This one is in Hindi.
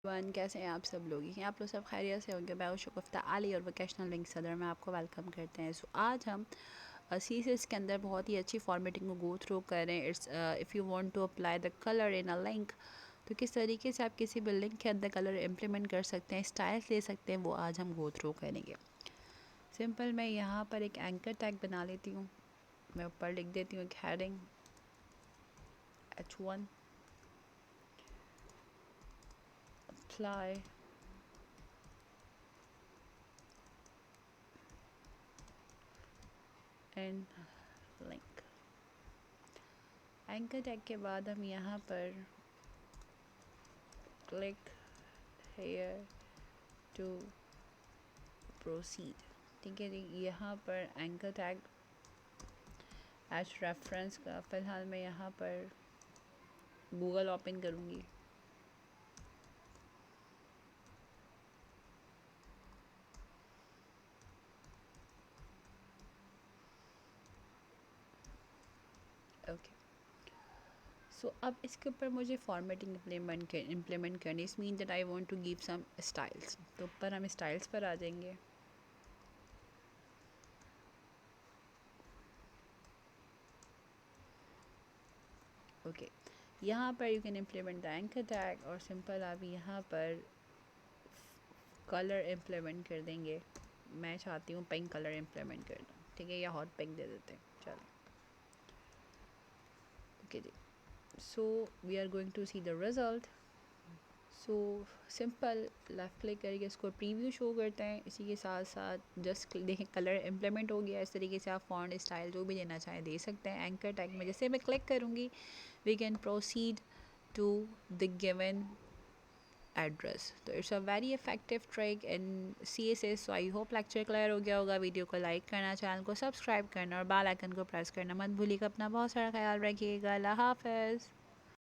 वन कैसे हैं आप सब लोग? आप लोग सब खैरियत से होंगे। मैं शगुफ्ता आली और वोकेशनल लिंक सदर में आपको वेलकम करते हैं। सो आज हम CSS के अंदर बहुत ही अच्छी फॉर्मेटिंग को गो थ्रू कर रहे हैं। It's if you want to apply the colour in a link, तो किस तरीके से आप किसी भी लिंक के अंदर कलर इम्प्लीमेंट कर सकते हैं, स्टाइल्स ले सकते हैं, वो आज हम गो थ्रू करेंगे। सिंपल मैं यहाँ पर एक एंकर टैग बना लेती हूँ। मैं ऊपर लिख देती हूँ एक heading H1 apply and link. Anchor tag के बाद हम यहाँ पर क्लिक हेयर टू प्रोसीड। ठीक है जी, यहाँ पर एंकर टैग एज रेफरेंस का फ़िलहाल मैं यहाँ पर गूगल ओपन करूँगी। ओके, सो अब इसके ऊपर मुझे फॉर्मेटिंग इम्प्लीमेंट करनी। This mean that I want to give some styles. तो ऊपर हम स्टाइल्स पर आ जाएंगे। ओके, यहाँ पर you can implement the anchor tag और सिंपल आप यहाँ पर कलर इम्प्लीमेंट कर देंगे। मैं चाहती हूँ पिंक कलर इम्प्लीमेंट कर दूँ, ठीक है, या हॉट पिंक दे देते हैं। चलो ओके जी, so we are going to see the result. So simple left click करके इसको प्रीव्यू शो करते हैं। इसी के साथ साथ जस्ट देखें कलर इम्प्लीमेंट हो गया। इस तरीके से आप फॉन्ट स्टाइल जो भी देना चाहें दे सकते हैं। एंकर टैग में जैसे मैं क्लिक करूँगी, we can proceed to the given address. तो it's a very effective trick in CSS। So I hope lecture clear हो गया होगा। वीडियो को लाइक करना, चैनल को सब्सक्राइब करना और बेल आइकन को प्रेस करना मत भूलिएगा। अपना बहुत सारा ख्याल रखिएगा। अल्लाह हाफ़िज़।